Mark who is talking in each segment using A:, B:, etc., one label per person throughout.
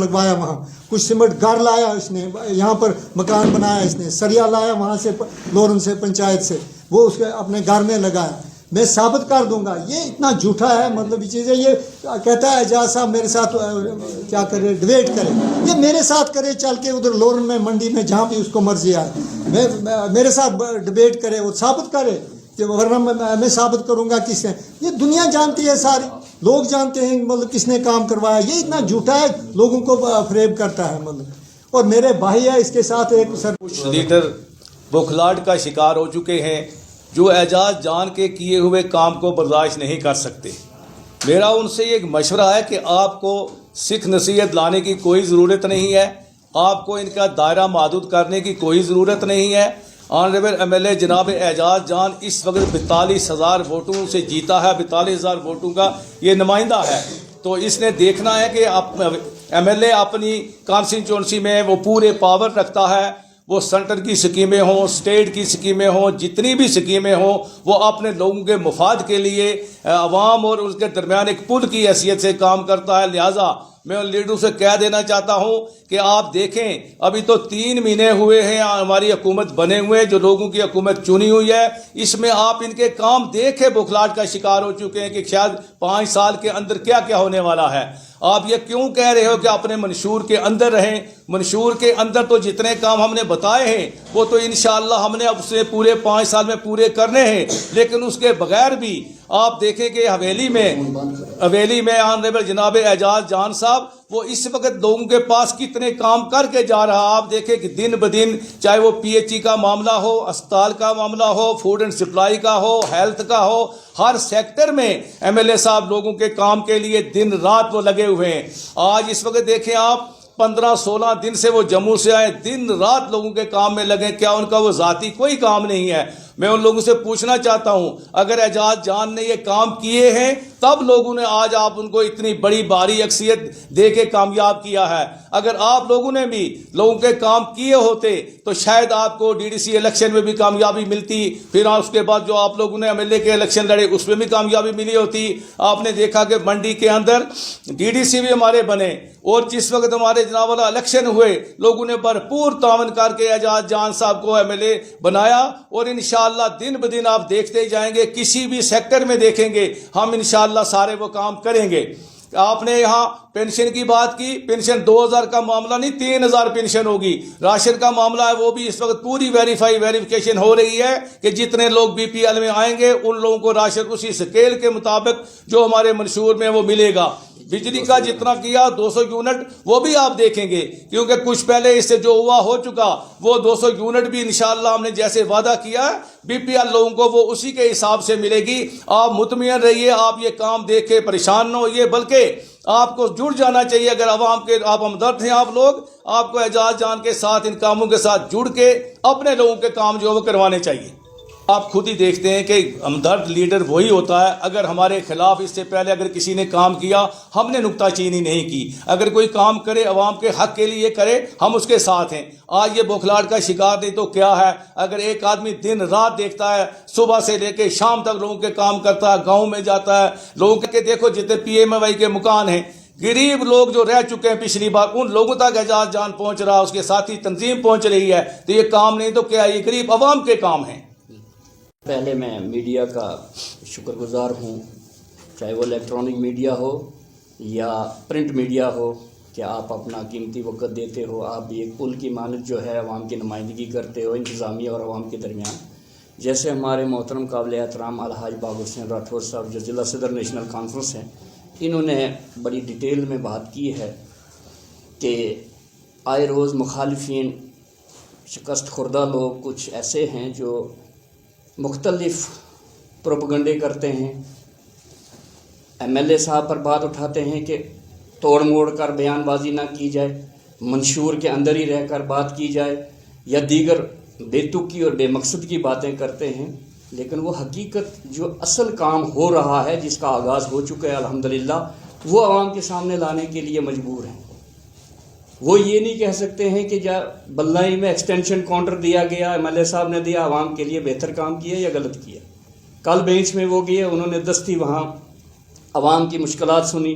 A: लगवाया, वहाँ कुछ सीमेंट घर लाया इसने, यहाँ पर मकान बनाया इसने, सरिया लाया वहाँ से लोरन से पंचायत से, वो उसके अपने घर में लगाया। मैं साबित कर दूंगा। ये इतना झूठा है, मतलब ये चीज़ें। ये कहता है एजाज साहब मेरे साथ क्या करे, डिबेट करे, ये मेरे साथ करे चल के उधर लोरन में मंडी में जहाँ भी उसको मर्जी आए, मेरे साथ डिबेट करे, वो साबित करे कि वरना मैं साबित करूंगा किसने। ये दुनिया जानती है, सारी लोग जानते हैं मतलब किसने काम करवाया। ये इतना झूठा है, लोगों को फ्रेब करता है मतलब। और मेरे भाई है इसके साथ एक सर,
B: कुछ लीडर बौखलाहट का शिकार हो चुके हैं जो एजाज जान के किए हुए काम को बर्दाश्त नहीं कर सकते। मेरा उनसे एक मशवरा है कि आपको सिख नसीहत लाने की कोई ज़रूरत नहीं है, आपको इनका दायरा महदूद करने की कोई ज़रूरत नहीं है। ऑनरेबल एमएलए जनाब एजाज जान इस वक्त 42,000 वोटों से जीता है, 42,000 वोटों का ये नुमाइंदा है। तो इसने देखना है कि एमएलए अपनी कॉन्स्टिट्यूंसी में वो पूरे पावर रखता है, वो सेंटर की स्कीमें हों, स्टेट की स्कीमें हों, जितनी भी स्कीमें हों, वो अपने लोगों के मुफाद के लिए अवाम और उसके दरमियान एक पुल की हैसियत से काम करता है। लिहाजा मैं उन लीडरों से कह देना चाहता हूं कि आप देखें, अभी तो 3 महीने हुए हैं हमारी हुकूमत बने हुए, जो लोगों की हुकूमत चुनी हुई है, इसमें आप इनके काम देखे बौखलाहट का शिकार हो चुके हैं कि शायद 5 साल के अंदर क्या क्या होने वाला है। आप ये क्यों कह रहे हो कि अपने मंशूर के अंदर रहें? मंशूर के अंदर तो जितने काम हमने बताए हैं वो तो इंशाअल्लाह हमने अब से पूरे 5 साल में पूरे करने हैं, लेकिन उसके बगैर भी आप देखें कि हवेली में ऑनरेबल जनाब एजाज जान साहब वो इस वक्त लोगों के पास कितने काम करके जा रहा। आप देखें कि दिन ब दिन, चाहे वो पीएचई का मामला हो, अस्पताल का मामला हो, फूड एंड सप्लाई का हो, हेल्थ का हो, हर सेक्टर में एमएलए साहब लोगों के काम के लिए दिन रात वो लगे हुए हैं। आज इस वक्त देखें आप 15-16 दिन से वो जम्मू से आए, दिन रात लोगों के काम में लगे। क्या उनका वो जाती कोई काम नहीं है? मैं उन लोगों से पूछना चाहता हूं, अगर एजाज जान ने ये काम किए हैं तब लोगों ने आज आप उनको इतनी बड़ी भारी अक्सियत दे के कामयाब किया है। अगर आप लोगों ने भी लोगों के काम किए होते तो शायद आपको डीडीसी इलेक्शन में भी कामयाबी मिलती, फिर उसके बाद जो आप लोगों ने एमएलए के इलेक्शन लड़े उसमें भी कामयाबी मिली होती। आपने देखा कि मंडी के अंदर डीडीसी भी हमारे बने, और जिस वक्त हमारे जनाब वाला इलेक्शन हुए लोगों ने भरपूर तावन करके एजाज जान साहब को एमएलए बनाया। और इंशाअल्लाह दिन ब दिन आप देखते ही जाएंगे, किसी भी सेक्टर में देखेंगे हम इंशाअल्लाह सारे वो काम करेंगे। आपने यहाँ पेंशन की बात की, पेंशन 2000 का मामला नहीं, 3000 पेंशन होगी। राशन का मामला है वो भी इस वक्त पूरी वेरिफिकेशन हो रही है कि जितने लोग बीपीएल में आएंगे उन लोगों को राशन उसी स्केल के मुताबिक जो हमारे मंशूर में वो मिलेगा। बिजली का जितना किया 200 यूनिट वो भी आप देखेंगे, क्योंकि कुछ पहले इससे जो हुआ हो चुका, वो 200 यूनिट भी इंशाअल्लाह हमने जैसे वादा किया है बीपीएल लोगों को वो उसी के हिसाब से मिलेगी। आप मुतमईन रहिए, आप ये काम देख के परेशान न होइए, बल्कि आपको जुड़ जाना चाहिए। अगर अवाम के आप हमदर्द हैं आप लोग, आपको एजाज जान के साथ इन कामों के साथ जुड़ के अपने लोगों के काम जो है वो करवाने चाहिए। आप खुद ही देखते हैं कि हमदर्द लीडर वही होता है। अगर हमारे खिलाफ इससे पहले अगर किसी ने काम किया, हमने नुक्ताचीनी नहीं की। अगर कोई काम करे अवाम के हक के लिए करे, हम उसके साथ हैं। आज ये बौखलाहट का शिकार नहीं तो क्या है? अगर एक आदमी दिन रात देखता है, सुबह से लेकर शाम तक लोगों के काम करता है, गाँव में जाता है, लोगों के देखो जितने पीएमएवाई के मकान हैं, गरीब लोग जो रह चुके हैं पिछली बार, उन लोगों तक एजाज जान पहुंच रहा, उसके साथ ही तंजीम पहुंच रही है। तो ये काम नहीं तो क्या, ये गरीब अवाम के काम हैं।
C: पहले मैं मीडिया का शुक्रगुजार हूँ, चाहे वो इलेक्ट्रॉनिक मीडिया हो या प्रिंट मीडिया हो, कि आप अपना कीमती वक्त देते हो। आप भी एक पुल की मानद जो है अवाम की नुमाइंदगी करते हो इंतज़ामिया और अवाम के दरमियान। जैसे हमारे मोहतरम काबिल एहतराम अलहाज बाबर हुसैन राठौर साहब जो ज़िला सदर नेशनल कॉन्फ्रेंस हैं, इन्होंने बड़ी डिटेल में बात की है कि आए रोज़ मुखालिफिन शिकस्त खुर्दा लोग कुछ ऐसे हैं जो मुख्तलिफ प्रोपगंडे करते हैं, एमएलए साहब पर बात उठाते हैं कि तोड़ मोड़ कर बयानबाजी ना की जाए, मंशूर के अंदर ही रहकर बात की जाए, या दीगर बेतुकी और बेमकसद की बातें करते हैं। लेकिन वो हकीकत जो असल काम हो रहा है, जिसका आगाज़ हो चुका है अल्हम्दुलिल्लाह, वो आवाम के सामने लाने के लिए मजबूर हैं। वो ये नहीं कह सकते हैं कि बल्लाई में एक्सटेंशन काउंटर दिया गया, एमएलए साहब ने दिया, आवाम के लिए बेहतर काम किया या गलत किया। कल बेंच में वो गए, उन्होंने दस्ती वहाँ आवाम की मुश्किलात सुनी,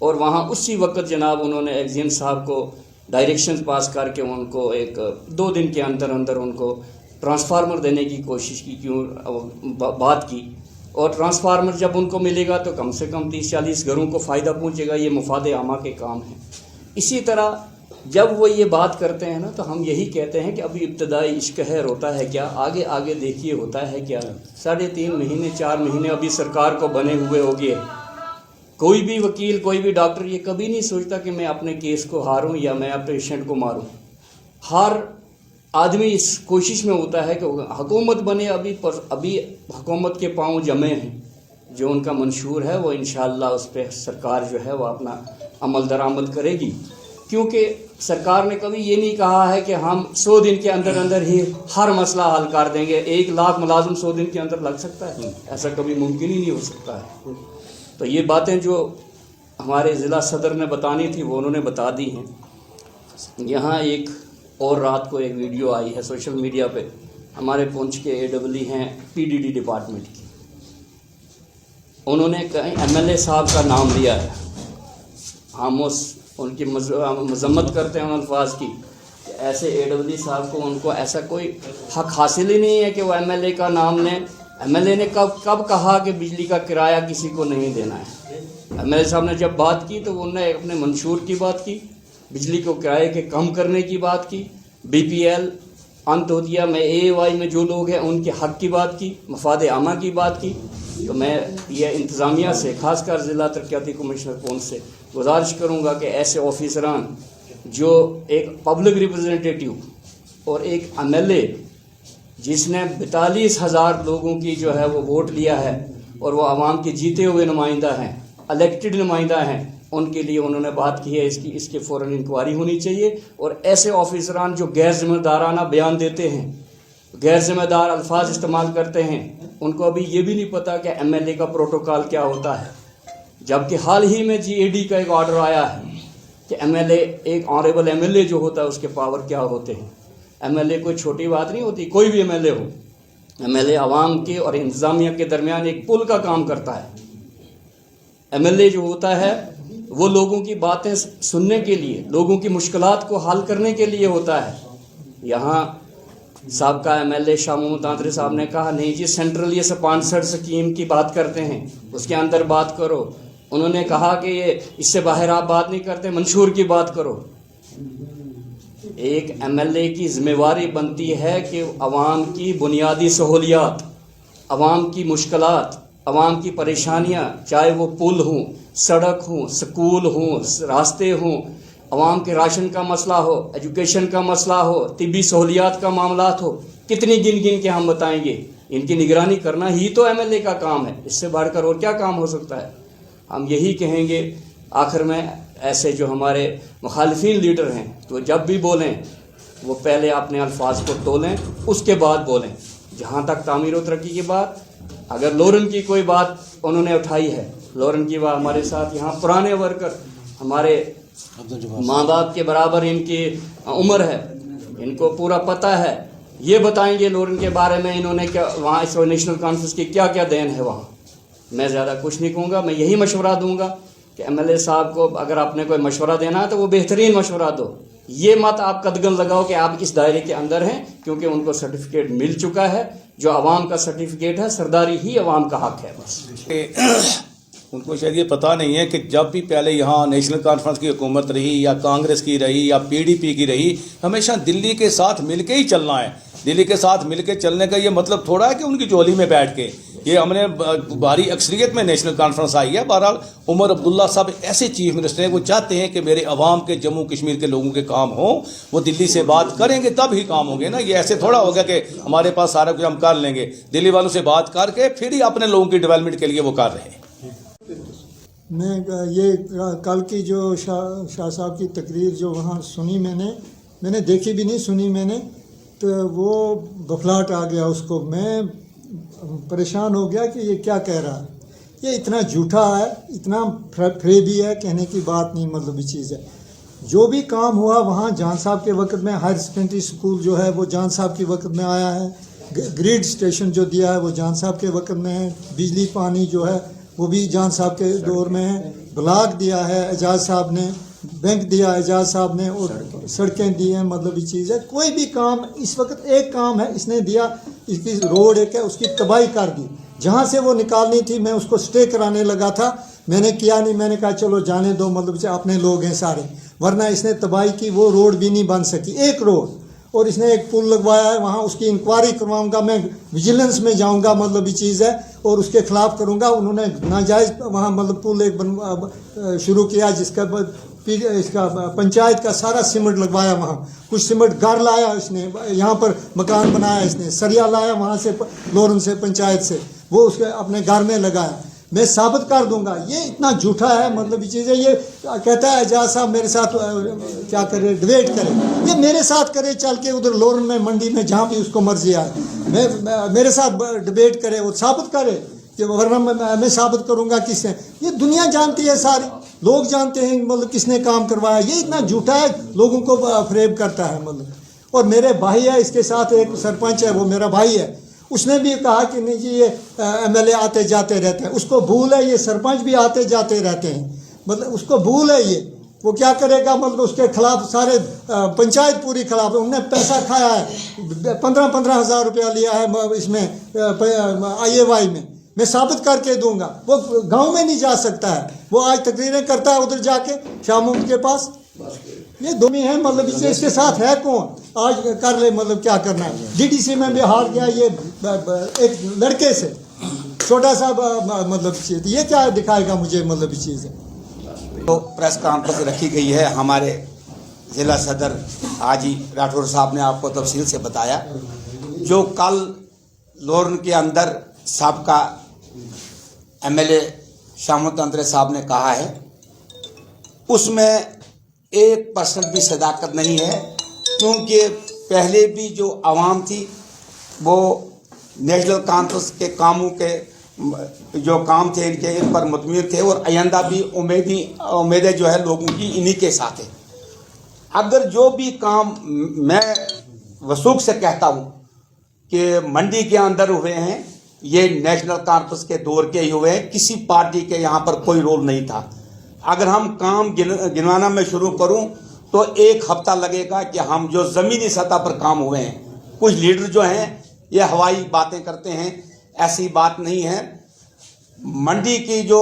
C: اور وہاں اسی وقت جناب انہوں نے ایگزین صاحب کو ڈائریکشنز پاس کر کے ان کو ایک 2 دن کے اندر اندر ان کو ٹرانسفارمر دینے کی کوشش کی، بات کی، اور ٹرانسفارمر جب ان کو ملے گا تو کم سے کم 30-40 گھروں کو فائدہ پہنچے گا. یہ مفاد عامہ کے کام ہیں. اسی طرح جب وہ یہ بات کرتے ہیں نا تو ہم یہی کہتے ہیں کہ ابھی ابتدائی اشکہر ہوتا ہے کیا، آگے آگے دیکھیے ہوتا ہے کیا. 3.5 مہینے 4 مہینے ابھی سرکار کو بنے ہوئے ہو گئے. کوئی بھی وکیل، کوئی بھی ڈاکٹر یہ کبھی نہیں سوچتا کہ میں اپنے کیس کو ہاروں یا میں پیشنٹ کو ماروں. ہر آدمی اس کوشش میں ہوتا ہے کہ حکومت بنے. ابھی حکومت کے پاؤں جمے ہیں. جو ان کا منشور ہے وہ انشاءاللہ اس پہ سرکار جو ہے وہ اپنا عمل درآمد کرے گی، کیونکہ سرکار نے کبھی یہ نہیں کہا ہے کہ ہم 100 دن کے اندر اندر ہی ہر مسئلہ حل کر دیں گے. 1 لاکھ ملازم 100 دن کے اندر لگ سکتا ہے؟ ایسا کبھی ممکن ہی نہیں ہو سکتا ہے. تو یہ باتیں جو ہمارے ضلع صدر نے بتانی تھی وہ انہوں نے بتا دی ہیں. یہاں ایک اور رات کو ایک ویڈیو آئی ہے سوشل میڈیا پہ، ہمارے پونچھ کے AEE ہیں PDD ڈپارٹمنٹ کی. انہوں نے کہیں MLA صاحب کا نام لیا ہے. ہم ان کی مذمت کرتے ہیں ان الفاظ کی کہ ایسے AEE صاحب کو ان کو ایسا کوئی حق حاصل ہی نہیں ہے کہ وہ MLA کا نام لیں. MLA نے کب کہا کہ بجلی کا کرایہ کسی کو نہیں دینا ہے؟ MLA صاحب نے جب بات کی تو انہوں نے اپنے منشور کی بات کی، بجلی کو کرائے کے کم کرنے کی بات کی، BPL انتودیا میں AAY میں جو لوگ ہیں ان کے حق کی بات کی، مفاد عامہ کی بات کی. تو میں یہ انتظامیہ سے خاص کر ضلع ترقیاتی کمشنر پونچھ سے گزارش کروں گا کہ ایسے آفیسران جو ایک پبلک ریپرزنٹیٹیو اور ایک MLA جس نے 42,000 لوگوں کی جو ہے وہ ووٹ لیا ہے اور وہ عوام کے جیتے ہوئے نمائندہ ہیں، الیکٹڈ نمائندہ ہیں، ان کے لیے انہوں نے بات کی ہے. اس کی فوراً انکوائری ہونی چاہیے. اور ایسے آفیسران جو غیر ذمہ دارانہ بیان دیتے ہیں، غیر ذمہ دار الفاظ استعمال کرتے ہیں، ان کو ابھی یہ بھی نہیں پتہ کہ MLA کا پروٹوکال کیا ہوتا ہے. جبکہ حال ہی میں GAD کا ایک آرڈر آیا ہے کہ MLA ایک آنریبل MLA جو ہوتا ہے اس کے پاور کیا ہوتے ہیں. MLA کوئی چھوٹی بات نہیں ہوتی، کوئی بھی MLA ہو. MLA عوام کے اور انتظامیہ کے درمیان ایک پل کا کام کرتا ہے. MLA جو ہوتا ہے وہ لوگوں کی باتیں سننے کے لیے، لوگوں کی مشکلات کو حل کرنے کے لیے ہوتا ہے. یہاں سابقہ MLA شاہ محمود تانترے صاحب نے کہا نہیں جی سینٹرلی اسپانسرڈ اسکیم کی بات کرتے ہیں، اس کے اندر بات کرو. انہوں نے کہا کہ یہ اس سے باہر آپ بات نہیں کرتے، منشور کی بات کرو. ایک MLA کی ذمہ داری بنتی ہے کہ عوام کی بنیادی سہولیات، عوام کی مشکلات، عوام کی پریشانیاں، چاہے وہ پل ہوں، سڑک ہوں، سکول ہوں، راستے ہوں، عوام کے راشن کا مسئلہ ہو، ایجوکیشن کا مسئلہ ہو، طبی سہولیات کا معاملات ہو، کتنی گن گن کے ہم بتائیں گے. ان کی نگرانی کرنا ہی تو MLA کا کام ہے. اس سے بڑھ کر اور کیا کام ہو سکتا ہے. ہم یہی کہیں گے آخر میں، ایسے جو ہمارے مخالفین لیڈر ہیں تو جب بھی بولیں وہ پہلے اپنے الفاظ کو تولیں، اس کے بعد بولیں. جہاں تک تعمیر و ترقی کی بات، اگر لورن کی کوئی بات انہوں نے اٹھائی ہے، لورن کی بات ہمارے ساتھ یہاں پرانے ورکر، ہمارے ماں باپ کے برابر ان کی عمر ہے، ان کو پورا پتہ ہے. یہ بتائیں گے لورن کے بارے میں انہوں نے کیا وہاں اس نیشنل کانفرنس کی کیا کیا دین ہے وہاں. میں زیادہ کچھ نہیں کہوں گا. میں یہی مشورہ دوں گا کہ MLA صاحب کو اگر آپ نے کوئی مشورہ دینا ہے تو وہ بہترین مشورہ دو. یہ مت آپ قدغن لگاؤ کہ آپ اس دائرے کے اندر ہیں، کیونکہ ان کو سرٹیفکیٹ مل چکا ہے. جو عوام کا سرٹیفکیٹ ہے، سرداری ہی عوام کا حق ہے. بس
B: ان کو شاید یہ پتہ نہیں ہے کہ جب بھی پہلے یہاں نیشنل کانفرنس کی حکومت رہی یا کانگریس کی رہی یا PDP کی رہی، ہمیشہ دلی کے ساتھ مل کے ہی چلنا ہے. دلی کے ساتھ مل کے چلنے کا یہ مطلب تھوڑا ہے کہ ان کی جولی میں بیٹھ کے. یہ ہم نے بھاری اکثریت میں نیشنل کانفرنس آئی ہے. بہرحال عمر عبداللہ صاحب ایسے چیف منسٹر ہیں، وہ چاہتے ہیں کہ میرے عوام کے، جموں کشمیر کے لوگوں کے کام ہوں. وہ دلی سے بات کریں گے تب ہی کام ہوں گے نا. یہ ایسے تھوڑا ہوگا کہ ہمارے پاس سارا کچھ ہم کر لیں گے. دلی والوں سے بات کر کے پھر ہی اپنے لوگوں کی ڈیولپمنٹ کے لیے وہ کر رہے ہیں.
A: میں یہ کل کی جو شاہ صاحب کی تقریر جو وہاں سنی، میں نے دیکھی بھی نہیں، سنی میں نے، تو وہ بخلاٹ آ گیا اس کو. میں پریشان ہو گیا کہ یہ کیا کہہ رہا ہے. یہ اتنا جھوٹا ہے، اتنا فریبی ہے، کہنے کی بات نہیں. مطلبی چیز ہے. جو بھی کام ہوا وہاں جان صاحب کے وقت میں، ہائر سیکنڈری اسکول جو ہے وہ جان صاحب کے وقت میں آیا ہے. گریڈ اسٹیشن جو دیا ہے وہ جان صاحب کے وقت میں ہے. بجلی پانی جو ہے वो भी जान साहब के दौर में है। ब्लॉक दिया है एजाज साहब ने, बैंक दिया एजाज साहब ने, और सड़कें दी हैं। मतलब ये चीज़ है, कोई भी काम इस वक्त एक काम है इसने दिया, इसकी रोड एक है, उसकी तबाही कर दी। जहाँ से वो निकालनी थी मैं उसको स्टे कराने लगा था, मैंने किया नहीं। मैंने कहा चलो जाने दो, मतलब अपने लोग हैं सारे, वरना इसने तबाही की। वो रोड भी नहीं बन सकी, एक रोड। और इसने एक पुल लगवाया है वहाँ, उसकी इंक्वायरी करवाऊंगा मैं, विजिलेंस में जाऊंगा। मतलब ये चीज़ है, और उसके खिलाफ करूंगा। उन्होंने नाजायज़ वहाँ मतलब पुल एक शुरू किया, जिसका इसका पंचायत का सारा सीमेंट लगवाया वहाँ। कुछ सीमेंट घर लाया इसने, यहाँ पर मकान बनाया इसने, सरिया लाया वहाँ से लोरन से पंचायत से, वो उसके अपने घर में लगाया। मैं साबित कर दूंगा। ये इतना झूठा है, मतलब ये चीज़ है। ये कहता है एजाज साहब मेरे साथ क्या करे, डिबेट करे। ये मेरे साथ करे, चल के उधर लोरन में, मंडी में, जहाँ भी उसको मर्जी आए, मेरे साथ डिबेट करे और साबित करे कि वरना मैं साबित करूंगा किसने। ये दुनिया जानती है, सारे लोग जानते हैं मतलब किसने काम करवाया। ये इतना झूठा है, लोगों को फ्रेब करता है मतलब। और मेरे भाई है इसके साथ, एक सरपंच है, वो मेरा भाई है। उसने भी कहा कि नहीं जी ये एमएलए आते जाते रहते हैं, उसको भूल है। ये सरपंच भी आते जाते रहते हैं, मतलब उसको भूल है। ये वो क्या करेगा, मतलब उसके खिलाफ सारे पंचायत पूरी खिलाफ है। उनने पैसा खाया है, 15-15 हज़ार रुपया लिया है इसमें IAY में। मैं साबित करके दूंगा। वो गांव में नहीं जा सकता है, वो आज तकरीरें करता है उधर जाके शामों के पास। ये दोमी है, मतलब इसके साथ है कौन, आज कर ले, मतलब क्या करना है। DDC में भी हार गया ये एक लड़के से, छोटा सा मतलब चीज़। ये क्या दिखाएगा मुझे, मतलब चीज़ है।
D: तो प्रेस कॉन्फ्रेंस रखी गई है। हमारे ज़िला सदर हाजी राठौर साहब ने आपको तफसील से बताया। जो कल लोरन के अंदर साबका MLA शामत अंतरे साहब ने कहा है, उसमें 1% भी सदाकत नहीं है। क्योंकि पहले भी जो आवाम थी वो नेशनल कॉन्फ्रेंस के कामों के जो काम थे इनके, इन पर मुतमिन थे। और आइंदा भी उम्मीदें जो है लोगों की इन्हीं के साथ है। अगर जो भी काम, मैं वसूख से कहता हूँ कि मंडी के अंदर हुए हैं, ये नेशनल कॉन्फ्रेंस के दौर के ही हुए हैं। किसी पार्टी के यहाँ पर कोई रोल नहीं था। अगर हम काम गिनवाना में शुरू करूं तो 1 हफ्ता लगेगा कि हम जो ज़मीनी सतह पर काम हुए हैं। कुछ लीडर जो हैं ये हवाई बातें करते हैं, ऐसी बात नहीं है। मंडी की जो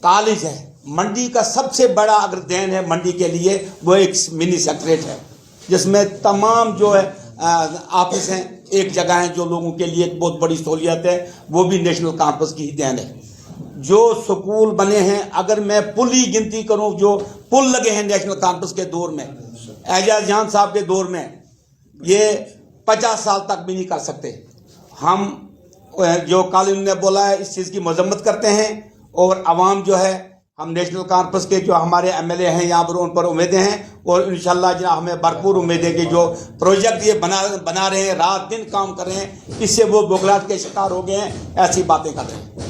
D: कॉलेज है, मंडी का सबसे बड़ा अगर देन है मंडी के लिए, वो एक मिनी सेक्रेटरीट है, जिसमें तमाम जो है ऑफिस हैं एक जगह है, जो लोगों के लिए एक बहुत बड़ी सहूलियत है। वो भी नेशनल कॉन्फ्रेंस की ही देन है। जो स्कूल बने हैं, अगर मैं पुल ही गिनती करूं, जो पुल लगे हैं नेशनल कॉन्फ्रेंस के दौर में, एजाज जान साहब के दौर में, ये 50 साल तक भी नहीं कर सकते। हम जो कल ने बोला है इस चीज़ की मजम्मत करते हैं। और आवाम जो है, हम नेशनल कॉन्फ्रेंस के जो हमारे MLA हैं यहाँ पर, उन पर उम्मीदें हैं। और इंशाल्लाह जो हमें भरपूर उम्मीदें कि जो प्रोजेक्ट ये बना रहे हैं, रात दिन काम कर रहे हैं, इससे वो बौखलाहट के शिकार हो गए हैं, ऐसी बातें कर रहे हैं।